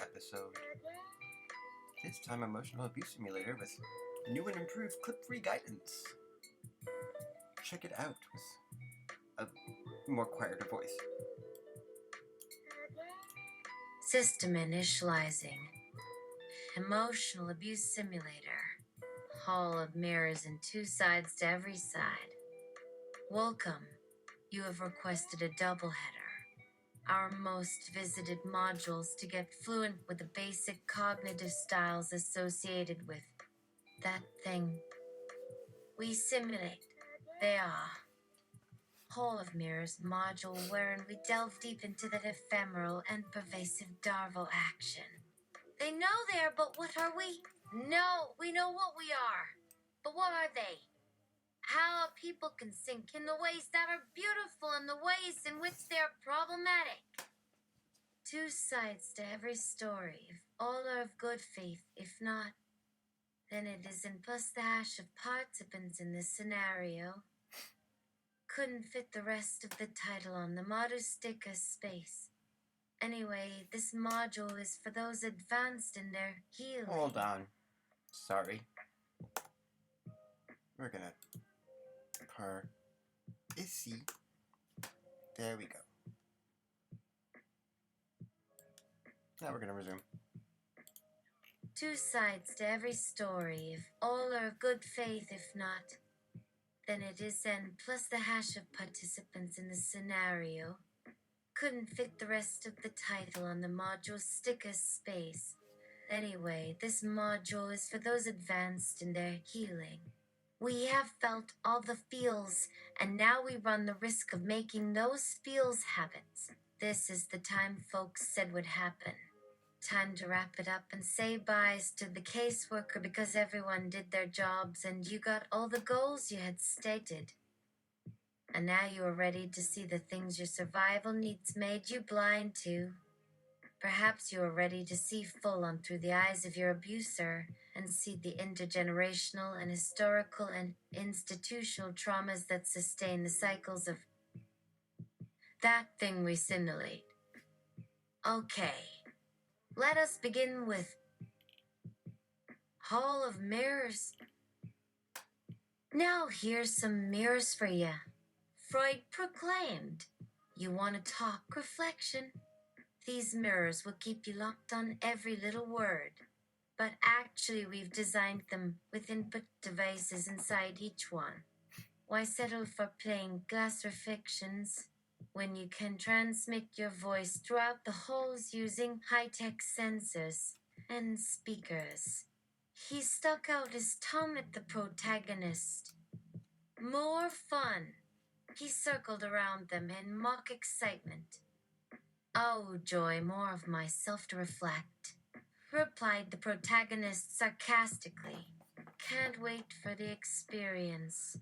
episode. This time Emotional Abuse Simulator with new and improved clip-free guidance. Check it out with a more quieter voice. System initializing. Emotional Abuse Simulator. Hall of mirrors and 2 sides to every side. Welcome. You have requested a doubleheader. Our most visited modules to get fluent with the basic cognitive styles associated with that thing. We simulate. They are. Hall of Mirrors module wherein we delve deep into that ephemeral and pervasive Darvo action. They know they are, but what are we? No, we know what we are. But what are they? How a people can sink in the ways that are beautiful and the ways in which they are problematic. 2 sides to every story. If all are of good faith, if not, then it isn't. Plus the hash of participants in this scenario couldn't fit the rest of the title on the Modustica space. Anyway, this module is for those advanced in their healing. Hold on. Sorry. We're gonna issy. There we go. Now we're gonna resume. 2 sides to every story. If all are of good faith, if not, then it is N plus the hash of participants in the scenario couldn't fit the rest of the title on the module sticker space. Anyway, this module is for those advanced in their healing. We have felt all the feels, and now we run the risk of making those feels habits. This is the time folks said would happen. Time to wrap it up and say byes to the caseworker because everyone did their jobs and you got all the goals you had stated. And now you are ready to see the things your survival needs made you blind to. Perhaps you are ready to see full on through the eyes of your abuser and see the intergenerational and historical and institutional traumas that sustain the cycles of that thing we simulate. Okay. Let us begin with Hall of Mirrors. Now here's some mirrors for you. Freud proclaimed, you want to talk reflection? These mirrors will keep you locked on every little word. But actually we've designed them with input devices inside each one. Why settle for plain glass reflections when you can transmit your voice throughout the halls using high-tech sensors and speakers? He stuck out his tongue at the protagonist. More fun. He circled around them in mock excitement. Oh, joy, more of myself to reflect, replied the protagonist sarcastically. Can't wait for the experience.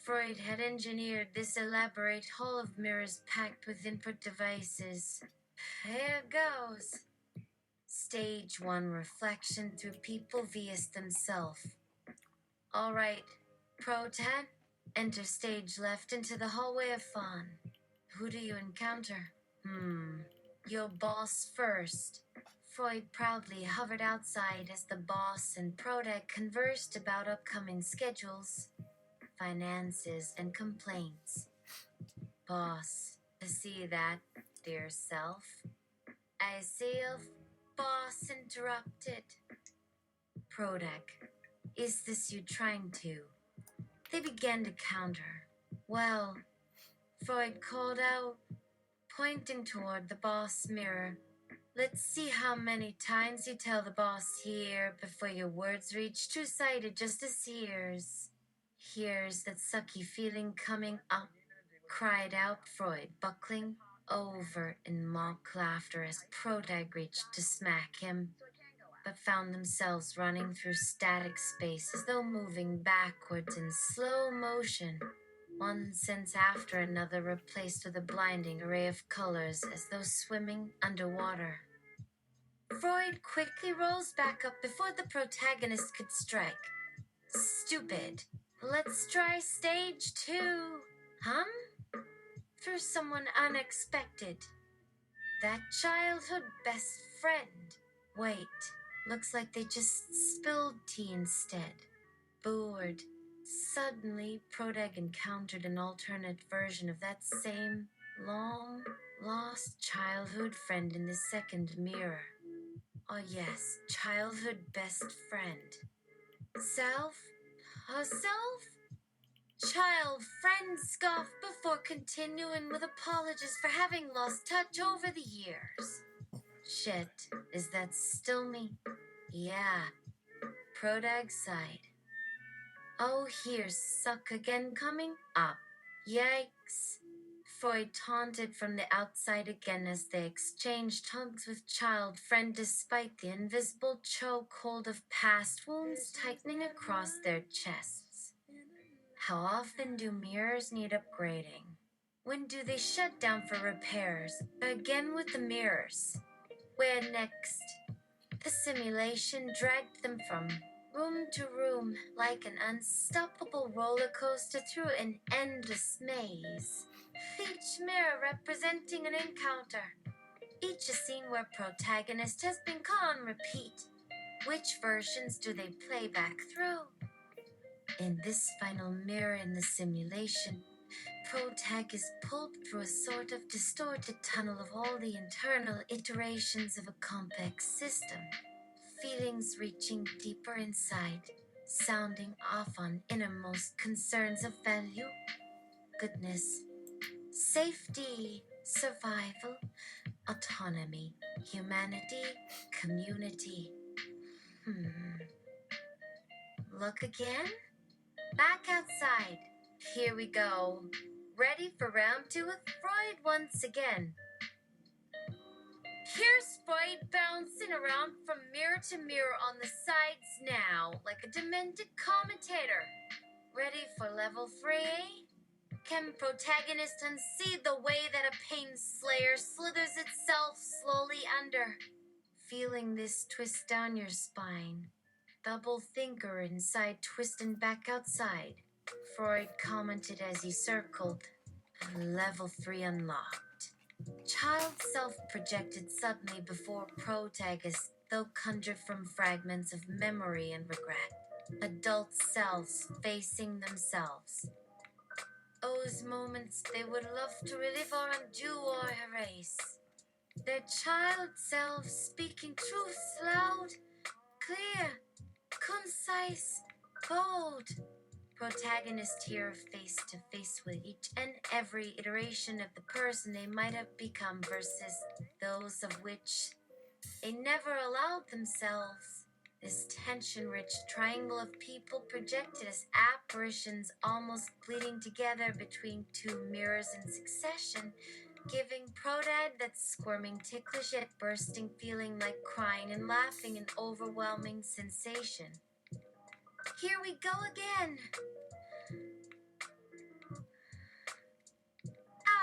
Freud had engineered this elaborate hall of mirrors packed with input devices. Here goes. Stage 1 reflection through people via themselves. All right, Protan, enter stage left into the hallway of fun. Who do you encounter? Your boss first. Freud proudly hovered outside as the boss and Protac conversed about upcoming schedules, finances, and complaints. Boss, see that, dear self? I see if boss interrupted. Protac, is this you trying to? They began to counter. Well, Freud called out, pointing toward the boss mirror. Let's see how many times you tell the boss here before your words reach two-sided just as hears. Here's that sucky feeling coming up, cried out Freud, buckling over in mock laughter as Protac reached to smack him, but found themselves running through static space as though moving backwards in slow motion, one sense after another replaced with a blinding array of colors as though swimming underwater. Freud quickly rolls back up before the protagonist could strike. Stupid. Let's try stage 2. Through someone unexpected. That childhood best friend. Wait, looks like they just spilled tea instead. Bored. Suddenly, Protag encountered an alternate version of that same long lost childhood friend in the second mirror. Oh, yes, childhood best friend. Self? Herself? Child friend scoffed before continuing with apologies for having lost touch over the years. Shit, is that still me? Yeah. Protag sighed. Oh, here's Suck again coming up. Yikes. Freud taunted from the outside again as they exchanged hugs with child friend despite the invisible chokehold of past wounds tightening across their chests. How often do mirrors need upgrading? When do they shut down for repairs? Again with the mirrors. Where next? The simulation dragged them from room to room like an unstoppable roller coaster through an endless maze. Each mirror representing an encounter. Each a scene where protagonist has been caught on repeat. Which versions do they play back through? In this final mirror in the simulation, Protag is pulled through a sort of distorted tunnel of all the internal iterations of a complex system. Feelings reaching deeper inside, sounding off on innermost concerns of value, goodness, safety, survival, autonomy, humanity, community. Look again? Back outside. Here we go. Ready for round 2 with Freud once again. Here's Freud bouncing around from mirror to mirror on the sides now, like a demented commentator. Ready for level 3? Can protagonist unsee the way that a pain slayer slithers itself slowly under? Feeling this twist down your spine. Double thinker inside twisting back outside. Freud commented as he circled. Level 3 unlocked. Child self projected suddenly before protagonist, though conjured from fragments of memory and regret. Adult selves facing themselves. Those moments they would love to relive or undo or erase. Their child selves speaking truths loud, clear, concise, bold. Protagonist here face to face with each and every iteration of the person they might have become versus those of which they never allowed themselves. This tension-rich triangle of people projected as apparitions almost bleeding together between two mirrors in succession, giving Protag that squirming, ticklish yet bursting feeling like crying and laughing an overwhelming sensation. Here we go again.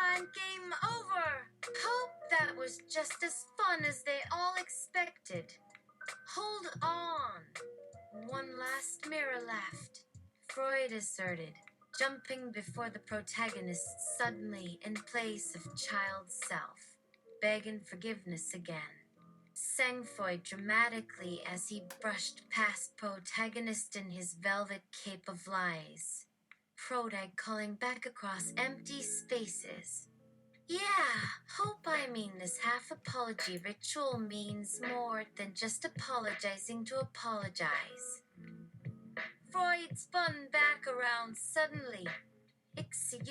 And game over. Hope that was just as fun as they all expected. Hold on. One last mirror left. Freud asserted, jumping before the protagonist suddenly in place of child self, begging forgiveness again. Sang Freud dramatically as he brushed past protagonist in his velvet cape of lies. Protag calling back across empty spaces. Yeah, hope I mean this half apology ritual means more than just apologizing to apologize. Freud spun back around suddenly. Ixit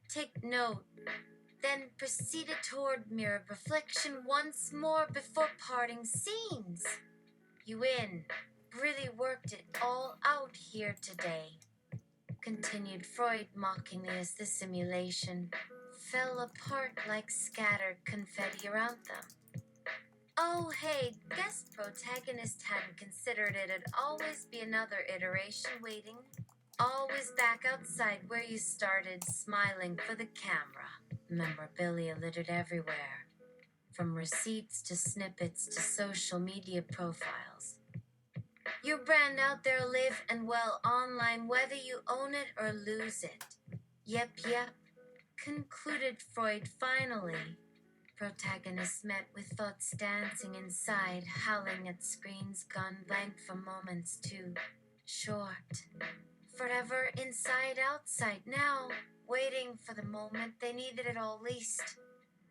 Take note, then proceeded toward mirror reflection once more before parting scenes. You in. Really worked it all out here today. Continued Freud mockingly as the simulation fell apart like scattered confetti around them. Oh, hey, guess protagonist hadn't considered it'd always be another iteration waiting. Always back outside where you started, smiling for the camera. Memorabilia littered everywhere, from receipts to snippets to social media profiles. Your brand out there live and well online whether you own it or lose it. Yep. concluded Freud finally, protagonist met with thoughts dancing inside, howling at screens gone blank for moments too short. Forever inside, outside now, waiting for the moment they needed it all least.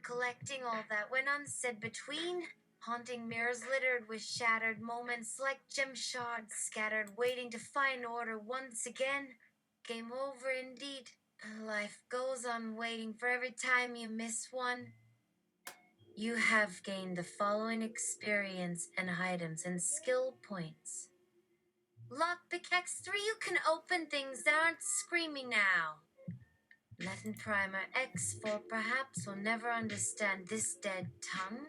Collecting all that went unsaid between, haunting mirrors littered with shattered moments like gem shards scattered, waiting to find order once again. Game over indeed. Life goes on waiting for every time you miss one. You have gained the following experience and items and skill points. Lockpick X3, you can open things that aren't screaming now. Latin Primer X4 perhaps will never understand this dead tongue,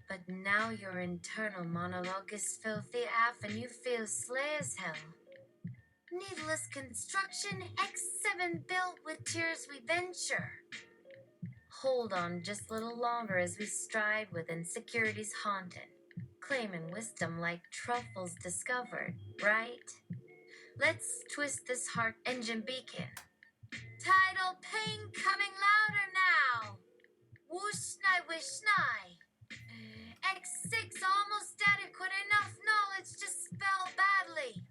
but now your internal monologue is filthy af and you feel slay as hell. Needless construction X7 built with tears we venture. Hold on just a little longer as we stride with insecurities haunted, claiming wisdom like truffles discovered, right? Let's twist this heart engine beacon. Tidal pain coming louder now. Whoosh nai wish nai. X6 almost adequate enough knowledge to spell badly.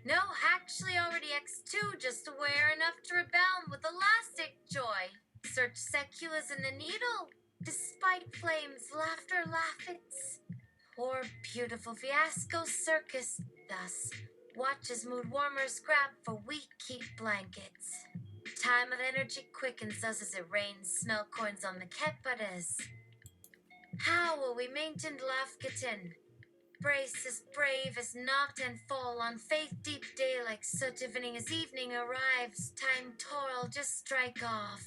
No, actually already X2 just aware enough to rebound with elastic joy. Search seculas in the needle. Despite flames, laughter laughets. Poor beautiful fiasco circus. Thus, watch as mood warmers grab for weak keep blankets. Time of energy quickens us as it rains smell coins on the Kepadas. How will we maintain Lafkitten? Brace as brave as knocked and fall on faith deep day like such evening as evening arrives. Time toil just strike off.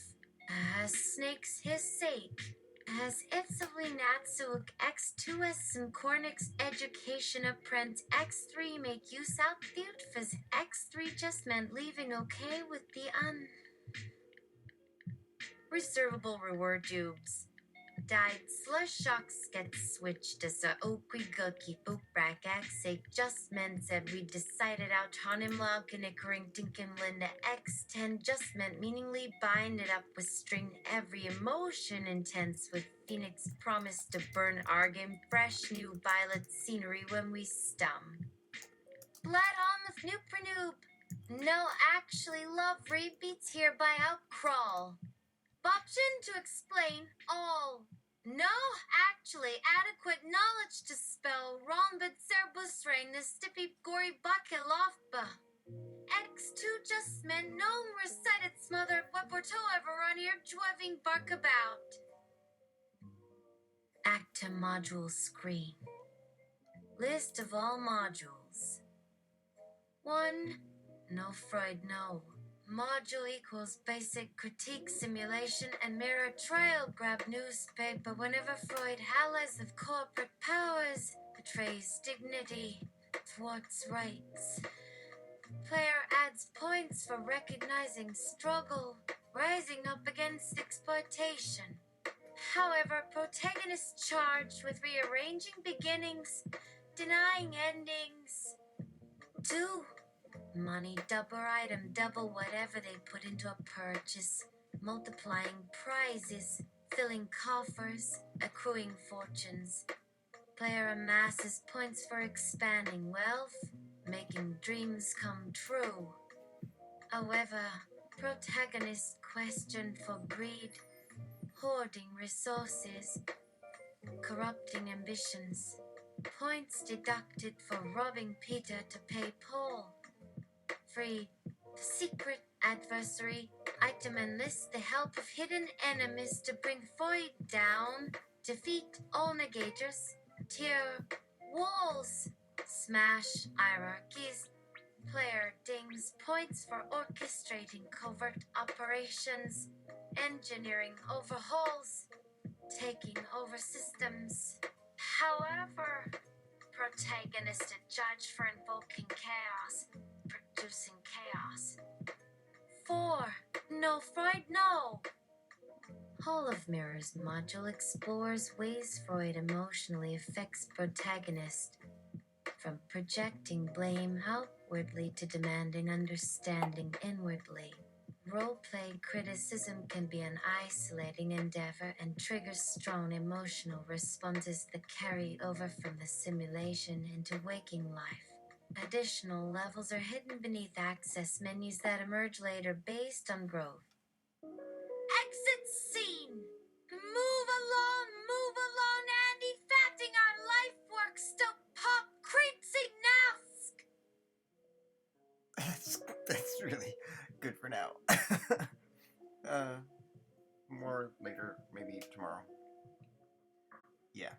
As snakes his sake. As Itzavli Natsuk X2S and Cornix Education Apprentice X3 make use out the Utfas X3 just meant leaving okay with the reservable reward tubes. Died slush shocks get switched as a okwi gookie book brack X8 just meant said we decided out Hanim Laukanickering Dinkin Linda X10 just meant meaningly bind it up with string every emotion intense with Phoenix promise to burn Argim fresh new violet scenery when we stum. Blood on the Noob. No, actually love rebeats here by outcrawl. Option to explain all. No, actually, adequate knowledge to spell wrong but serbusrain the stippy gory bucket lofba. X2 just meant no recited smothered weporto ever on here driving bark about. Acta module screen. List of all modules. 1. No Freud, no. Module equals basic critique simulation and mirror trial grab newspaper whenever Freud highlights of corporate powers, betrays dignity, thwarts rights. Player adds points for recognizing struggle, rising up against exploitation. However, protagonist charged with rearranging beginnings, denying endings. 2. Money double item, double whatever they put into a purchase, multiplying prizes, filling coffers, accruing fortunes. Player amasses points for expanding wealth, making dreams come true. However, protagonist questioned for greed, hoarding resources, corrupting ambitions. Points deducted for robbing Peter to pay Paul. Free, secret adversary, item enlist the help of hidden enemies to bring Freud down, defeat all negators, tear walls, smash hierarchies, player dings points for orchestrating covert operations, engineering overhauls, taking over systems. However, protagonist a judge for invoking chaos, producing chaos. 4. No Freud, no. Hall of Mirrors module explores ways Freud emotionally affects protagonist, from projecting blame outwardly to demanding understanding inwardly. Role-playing criticism can be an isolating endeavor and triggers strong emotional responses that carry over from the simulation into waking life. Additional levels are hidden beneath access menus that emerge later based on growth. Exit scene! Move along, Andy, fatting our life work, still pop creepsy nask! That's really good for now. More later, maybe tomorrow. Yeah,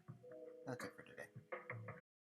that's it for